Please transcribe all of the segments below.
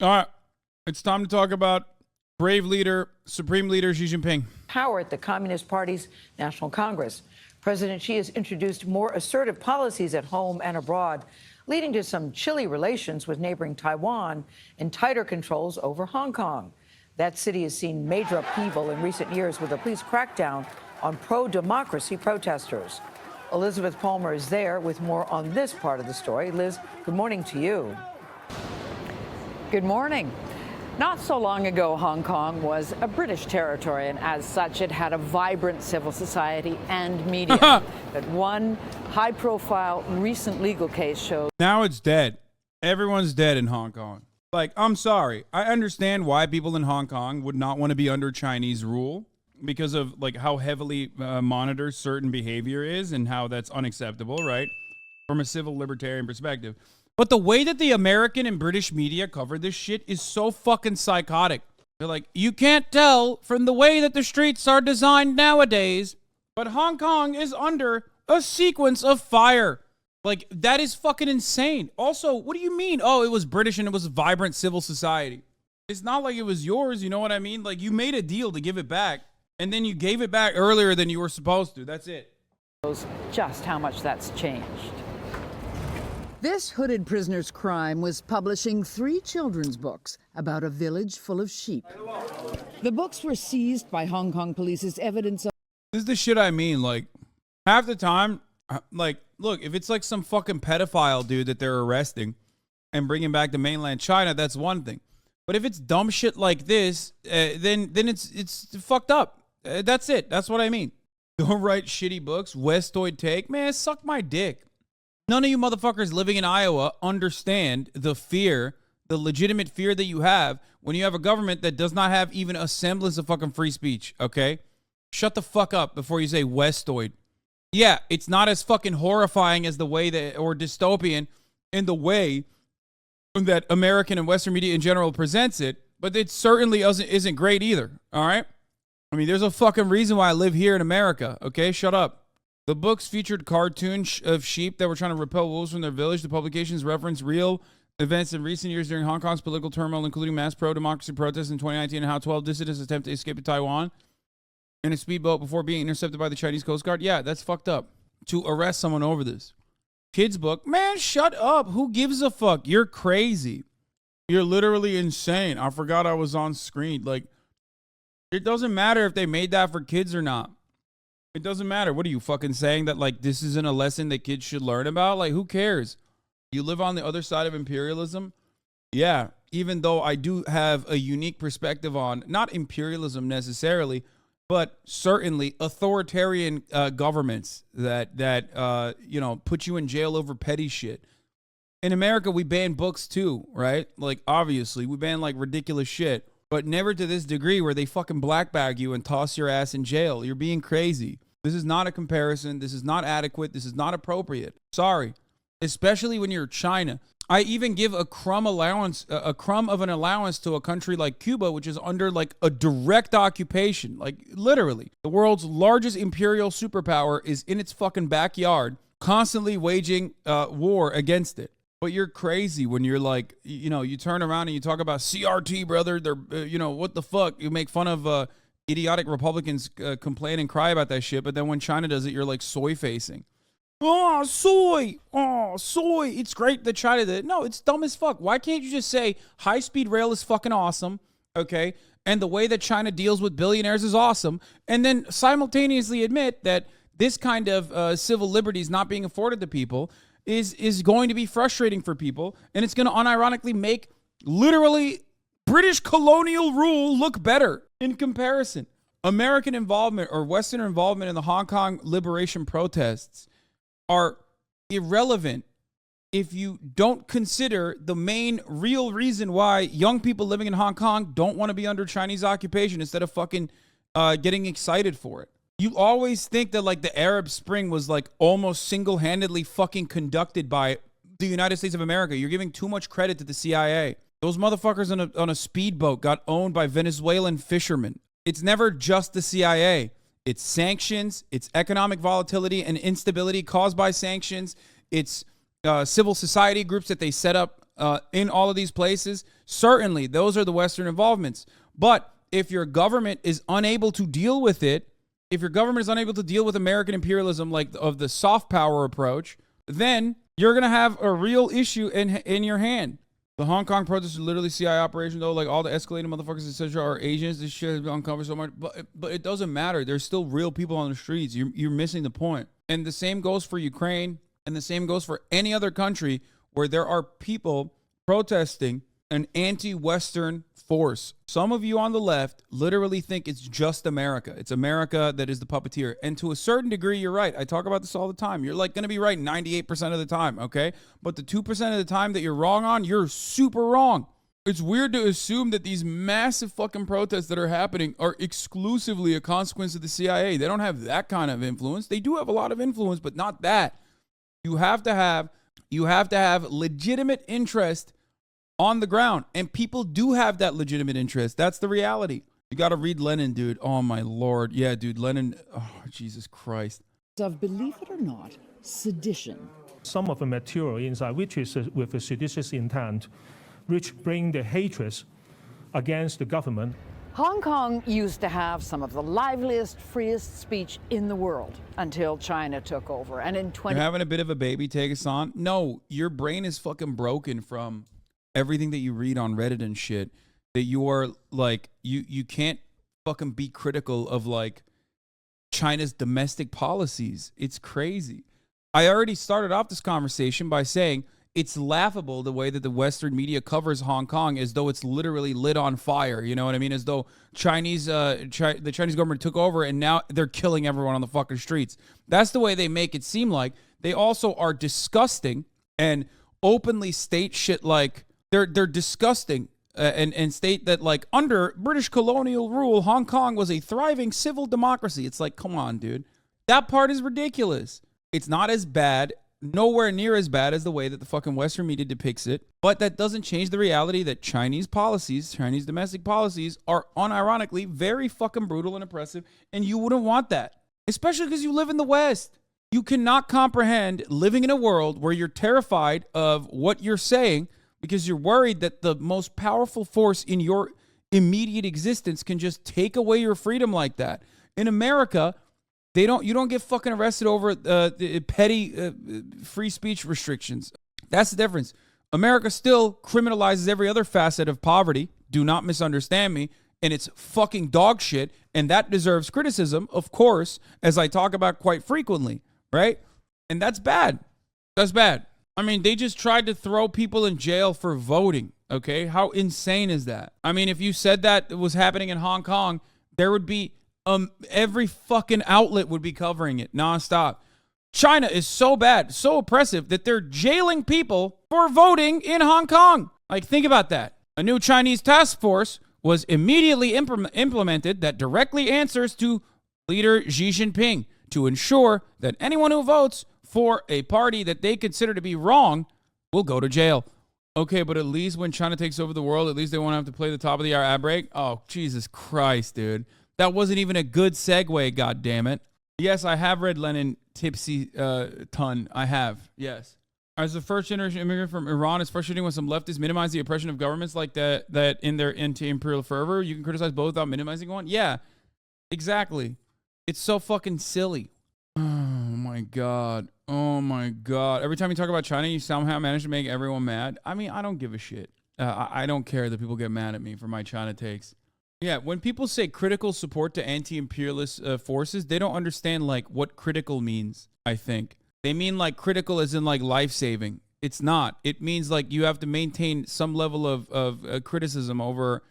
All right, it's time to talk about brave leader, Supreme Leader Xi Jinping. Power at the Communist Party's National Congress. President Xi has introduced more assertive policies at home and abroad, leading to some chilly relations with neighboring Taiwan and tighter controls over Hong Kong. That city has seen major upheaval in recent years with a police crackdown on pro-democracy protesters. Elizabeth Palmer is there with more on this part of the story. Liz, good morning to you. Good morning. Not so long ago, Hong Kong was a British territory, and as such, it had a vibrant civil society and media. But one high-profile recent legal case shows Now it's dead. Everyone's dead in Hong Kong. Like, I'm sorry. I understand why people in Hong Kong would not want to be under Chinese rule because of like how heavily monitored certain behavior is and how that's unacceptable, right? From a civil libertarian perspective. But the way that the American and British media cover this shit is so fucking psychotic. They're like, you can't tell from the way that the streets are designed nowadays, but Hong Kong is under a sequence of fire. Like, that is fucking insane. Also, what do you mean? Oh, it was British and it was a vibrant civil society. It's not like it was yours, you know what I mean? Like, you made a deal to give it back, and then you gave it back earlier than you were supposed to. That's it. just how much that's changed. This hooded prisoner's crime was publishing 3 children's books about a village full of sheep. The books were seized by Hong Kong police as evidence of... This is the shit I mean. Like, half the time, like, look, if it's like some fucking pedophile dude that they're arresting and bringing back to mainland China, that's one thing. But if it's dumb shit like this, then it's fucked up. That's it. That's what I mean. Don't write shitty books. Westoid take. Man, suck my dick. None of you motherfuckers living in Iowa understand the fear, the legitimate fear that you have when you have a government that does not have even a semblance of fucking free speech, okay? Shut the fuck up before you say Westoid. Yeah, it's not as fucking horrifying as the way that, or dystopian in the way that American and Western media in general presents it, but it certainly isn't great either, all right? I mean, there's a fucking reason why I live here in America, okay? Shut up. The books featured cartoons of sheep that were trying to repel wolves from their village. The publications reference real events in recent years during Hong Kong's political turmoil, including mass pro-democracy protests in 2019 and how 12 dissidents attempt to escape to Taiwan in a speedboat before being intercepted by the Chinese Coast Guard. Yeah, that's fucked up. To arrest someone over this. Kids book. Man, shut up. Who gives a fuck? You're crazy. You're literally insane. I forgot I was on screen. Like, it doesn't matter if they made that for kids or not. It doesn't matter. What are you fucking saying that like this isn't a lesson that kids should learn about? Like, who cares? You live on the other side of imperialism? Yeah, even though I do have a unique perspective on not imperialism necessarily, but certainly authoritarian governments that you know, put you in jail over petty shit. In America, we ban books too, right? Like, obviously, we ban like ridiculous shit, but never to this degree where they fucking black bag you and toss your ass in jail. You're being crazy. This is not a comparison. This is not adequate. This is not appropriate. Sorry. Especially when you're China. I even give a crumb of an allowance to a country like Cuba, which is under like a direct occupation. Like, literally. The world's largest imperial superpower is in its fucking backyard, constantly waging war against it. But you're crazy when you're like, you know, you turn around and you talk about CRT, brother. They're, you know, what the fuck? You make fun of idiotic Republicans complain and cry about that shit. But then when China does it, you're like soy facing. Oh, soy. Oh, soy. It's great that China did it. No, it's dumb as fuck. Why can't you just say high-speed rail is fucking awesome, okay? And the way that China deals with billionaires is awesome. And then simultaneously admit that this kind of civil liberties not being afforded to people is going to be frustrating for people, and it's going to unironically make literally British colonial rule look better in comparison. American involvement or Western involvement in the Hong Kong liberation protests are irrelevant if you don't consider the main real reason why young people living in Hong Kong don't want to be under Chinese occupation instead of fucking getting excited for it. You always think that like the Arab Spring was like almost single-handedly fucking conducted by the United States of America. You're giving too much credit to the CIA. Those motherfuckers on a speedboat got owned by Venezuelan fishermen. It's never just the CIA. It's sanctions, it's economic volatility and instability caused by sanctions, it's civil society groups that they set up in all of these places, certainly those are the Western involvements. But if your government is unable to deal with it, if your government is unable to deal with American imperialism, like of the soft power approach, then you're going to have a real issue in your hand. The Hong Kong protests are literally CIA operation, though. Like, all the escalating motherfuckers, etc., are agents. This shit has been uncovered so much. But it doesn't matter. There's still real people on the streets. You're missing the point. And the same goes for Ukraine, and the same goes for any other country where there are people protesting an anti-Western force. Some of you on the left literally think it's just America. It's America that is the puppeteer. And to a certain degree, you're right. I talk about this all the time. You're like going to be right 98% of the time, okay? But the 2% of the time that you're wrong on, you're super wrong. It's weird to assume that these massive fucking protests that are happening are exclusively a consequence of the CIA. They don't have that kind of influence. They do have a lot of influence, but not that. You have to have legitimate interest on the ground, and people do have that legitimate interest. That's the reality. You got to read Lenin, dude. Oh my Lord. Yeah, dude, Lenin. Oh, Jesus Christ. Of, believe it or not, sedition. Some of the material inside, which is with a seditious intent, which bring the hatred against the government. Hong Kong used to have some of the liveliest, freest speech in the world until China took over. And in You're having a bit of a baby take us on? No, your brain is fucking broken from everything that you read on Reddit and shit, that you are like, you can't fucking be critical of like China's domestic policies. It's crazy. I already started off this conversation by saying it's laughable the way that the Western media covers Hong Kong as though it's literally lit on fire. You know what I mean? As though the Chinese government took over and now they're killing everyone on the fucking streets. That's the way they make it seem like. They also are disgusting and openly state shit like they're disgusting and state that like under British colonial rule, Hong Kong was a thriving civil democracy. It's like, come on, dude. That part is ridiculous. It's not as bad, nowhere near as bad as the way that the fucking Western media depicts it. But that doesn't change the reality that Chinese policies, Chinese domestic policies, are unironically very fucking brutal and oppressive. And you wouldn't want that, especially because you live in the West. You cannot comprehend living in a world where you're terrified of what you're saying because you're worried that the most powerful force in your immediate existence can just take away your freedom like that. In America, you don't get fucking arrested over the petty free speech restrictions. That's the difference. America still criminalizes every other facet of poverty. Do not misunderstand me. And it's fucking dog shit. And that deserves criticism, of course, as I talk about quite frequently, right? And that's bad. That's bad. I mean, they just tried to throw people in jail for voting, okay? How insane is that? I mean, if you said that was happening in Hong Kong, there would be every fucking outlet would be covering it nonstop. China is so bad, so oppressive that they're jailing people for voting in Hong Kong. Like, think about that. A new Chinese task force was immediately implemented that directly answers to leader Xi Jinping to ensure that anyone who votes for a party that they consider to be wrong will go to jail. Okay, but at least when China takes over the world, at least they won't have to play the top of the hour ad break. Oh, Jesus Christ, dude. That wasn't even a good segue, goddammit. Yes, I have read Lenin Tipsy ton. I have, yes. As a first-generation immigrant from Iran, it's frustrating when some leftists minimize the oppression of governments like that in their anti-imperial fervor. You can criticize both without minimizing one. Yeah, exactly. It's so fucking silly. Oh, my God. Oh, my God. Every time you talk about China, you somehow manage to make everyone mad. I mean, I don't give a shit. I don't care that people get mad at me for my China takes. Yeah, when people say critical support to anti-imperialist forces, they don't understand, like, what critical means, I think. They mean, like, critical as in, like, life-saving. It's not. It means, like, you have to maintain some level of criticism over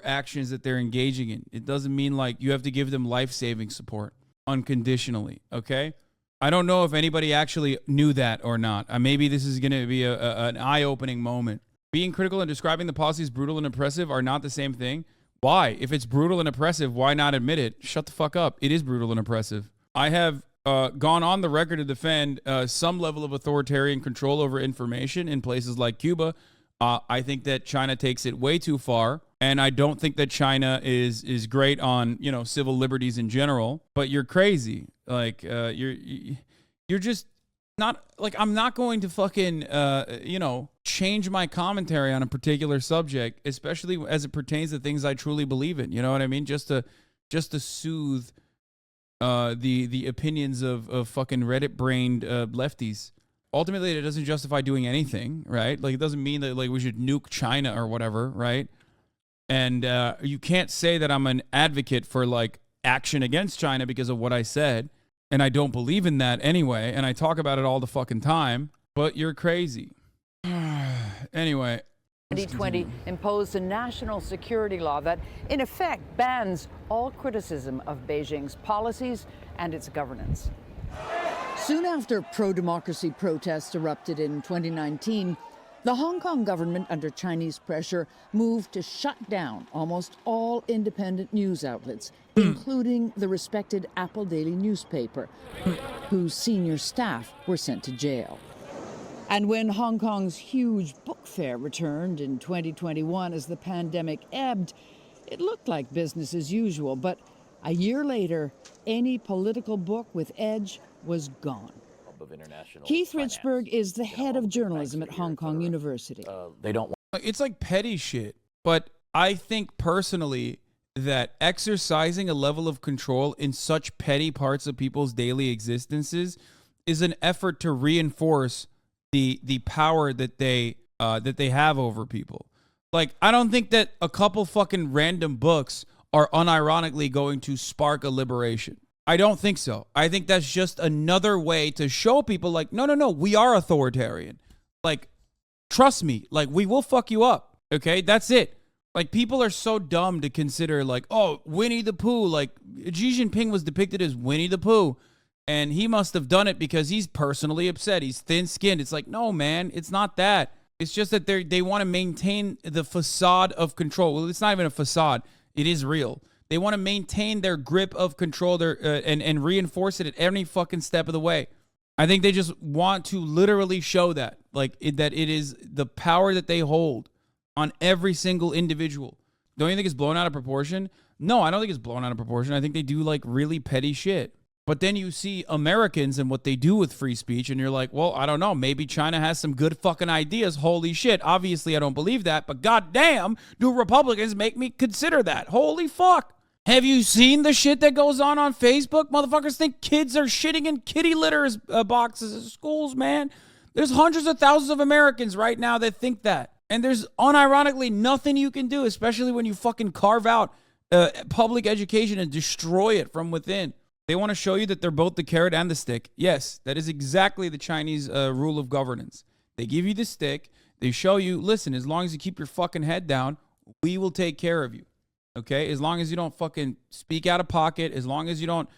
actions that they're engaging in. It doesn't mean, like, you have to give them life-saving support unconditionally, okay? I don't know if anybody actually knew that or not. Maybe this is going to be an eye-opening moment. Being critical and describing the policies brutal and oppressive are not the same thing. Why? If it's brutal and oppressive, why not admit it? Shut the fuck up. It is brutal and oppressive. I have gone on the record to defend some level of authoritarian control over information in places like Cuba. I think that China takes it way too far, and I don't think that China is great on, you know, civil liberties in general. But you're crazy. Like you're just I'm not going to fucking, change my commentary on a particular subject, especially as it pertains to things I truly believe in. You know what I mean? Just to soothe the opinions of fucking Reddit-brained lefties. Ultimately, it doesn't justify doing anything, right? Like, it doesn't mean that, like, we should nuke China or whatever, right? And you can't say that I'm an advocate for, like, action against China because of what I said. And I don't believe in that anyway. And I talk about it all the fucking time. But you're crazy. Anyway. 2020 imposed a national security law that, in effect, bans all criticism of Beijing's policies and its governance. Soon after pro-democracy protests erupted in 2019, the Hong Kong government, under Chinese pressure, moved to shut down almost all independent news outlets, including the respected Apple Daily newspaper, whose senior staff were sent to jail. And when Hong Kong's huge book fair returned in 2021 as the pandemic ebbed, it looked like business as usual. But a year later, any political book with edge was gone. Keith Richburg is the head of journalism at Hong Kong University. It's like petty shit. But I think personally that exercising a level of control in such petty parts of people's daily existences is an effort to reinforce the power that they have over people. Like, I don't think that a couple fucking random books are unironically going to spark a liberation. I don't think so. I think that's just another way to show people, like, no, we are authoritarian. Like, trust me, like, we will fuck you up. Okay, that's it. Like, people are so dumb to consider, like, oh, Winnie the Pooh. Like, Xi Jinping was depicted as Winnie the Pooh, and he must have done it because he's personally upset. He's thin-skinned. It's like, no, man, it's not that. It's just that they want to maintain the facade of control. Well, it's not even a facade. It is real. They want to maintain their grip of control and reinforce it at every fucking step of the way. I think they just want to literally show that, like, that it is the power that they hold on every single individual. Don't you think it's blown out of proportion? No, I don't think it's blown out of proportion. I think they do, like, really petty shit. But then you see Americans and what they do with free speech, and you're like, well, I don't know. Maybe China has some good fucking ideas. Holy shit. Obviously, I don't believe that. But goddamn, do Republicans make me consider that? Holy fuck. Have you seen the shit that goes on Facebook? Motherfuckers think kids are shitting in kitty litter boxes at schools, man. There's hundreds of thousands of Americans right now that think that. And there's unironically nothing you can do, especially when you fucking carve out public education and destroy it from within. They want to show you that they're both the carrot and the stick. Yes, that is exactly the Chinese rule of governance. They give you the stick. They show you, listen, as long as you keep your fucking head down, we will take care of you. Okay? As long as you don't fucking speak out of pocket, as long as you don't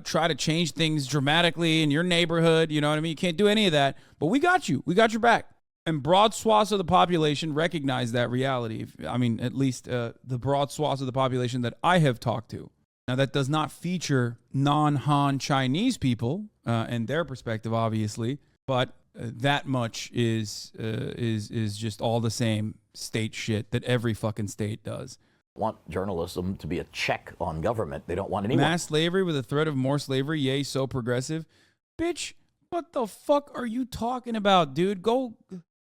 try to change things dramatically in your neighborhood, you know what I mean? You can't do any of that. But we got you. We got your back. And broad swaths of the population recognize that reality. I mean, at least the broad swaths of the population that I have talked to. Now, that does not feature non-Han Chinese people and their perspective, obviously, but that much is just all the same state shit that every fucking state does. Want journalism to be a check on government. They don't want anyone. Mass slavery with a threat of more slavery. Yay, so progressive. Bitch, what the fuck are you talking about, dude? Go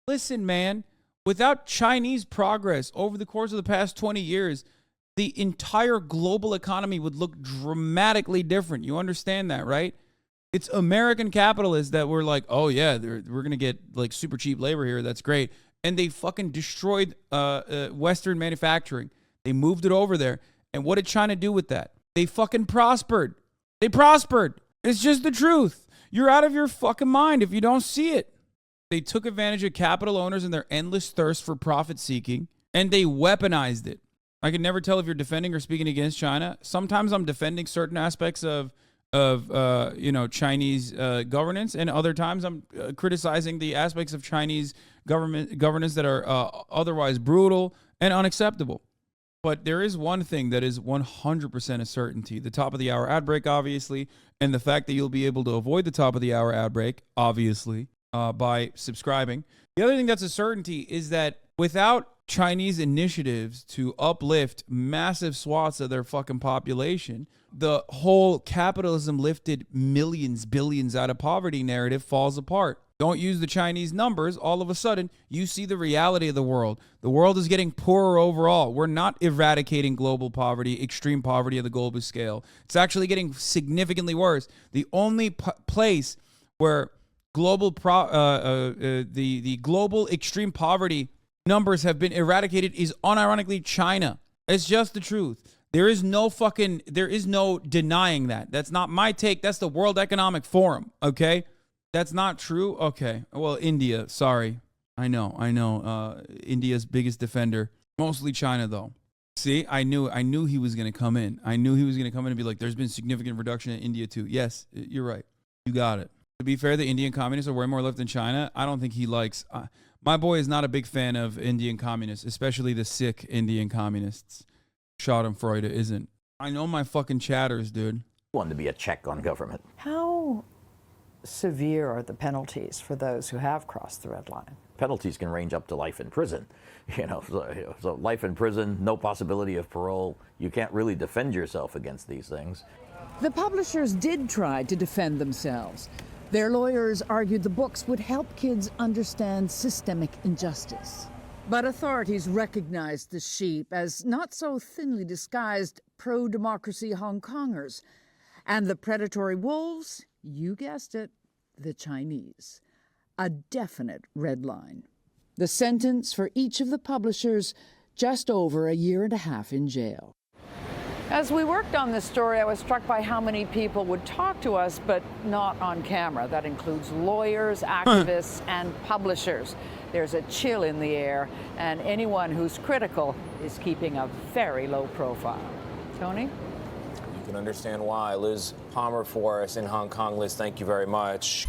listen, man. Without Chinese progress over the course of the past 20 years, the entire global economy would look dramatically different. You understand that, right? It's American capitalists that were like, oh yeah, we're going to get like super cheap labor here. That's great. And they fucking destroyed Western manufacturing. They moved it over there. And what did China do with that? They fucking prospered. They prospered. It's just the truth. You're out of your fucking mind if you don't see it. They took advantage of capital owners and their endless thirst for profit seeking, and they weaponized it. I can never tell if you're defending or speaking against China. Sometimes I'm defending certain aspects of Chinese governance, and other times I'm criticizing the aspects of Chinese governance that are otherwise brutal and unacceptable. But there is one thing that is 100% a certainty. The top of the hour ad break, obviously, and the fact that you'll be able to avoid the top of the hour ad break, obviously, by subscribing. The other thing that's a certainty is that without Chinese initiatives to uplift massive swaths of their fucking population, the whole capitalism lifted millions, billions out of poverty narrative falls apart. Don't use the Chinese numbers. All of a sudden, you see the reality of the world. The world is getting poorer overall. We're not eradicating global poverty, extreme poverty of the global scale. It's actually getting significantly worse. The only place where global the global extreme poverty numbers have been eradicated is unironically China. It's just the truth. There is no denying that. That's not my take. That's the World Economic Forum. Okay. That's not true. Okay. Well, India. Sorry. I know. India's biggest defender. Mostly China though. See, I knew he was going to come in. I knew he was going to come in and be like, there's been significant reduction in India too. Yes, you're right. You got it. To be fair, the Indian communists are way more left than China. I don't think he likes... my boy is not a big fan of Indian communists, especially the sick Indian communists. Schadenfreude isn't. I know my fucking chatters, dude. Want to be a check on government. How severe are the penalties for those who have crossed the red line? Penalties can range up to life in prison. So life in prison, no possibility of parole. You can't really defend yourself against these things. The publishers did try to defend themselves. Their lawyers argued the books would help kids understand systemic injustice. But authorities recognized the sheep as not so thinly disguised pro-democracy Hong Kongers. And the predatory wolves, you guessed it, the Chinese. A definite red line. The sentence for each of the publishers, just over 1.5 years in jail. As we worked on this story, I was struck by how many people would talk to us, but not on camera. That includes lawyers, activists, and publishers. There's a chill in the air, and anyone who's critical is keeping a very low profile. Tony? You can understand why. Liz Palmer for us in Hong Kong. Liz, thank you very much.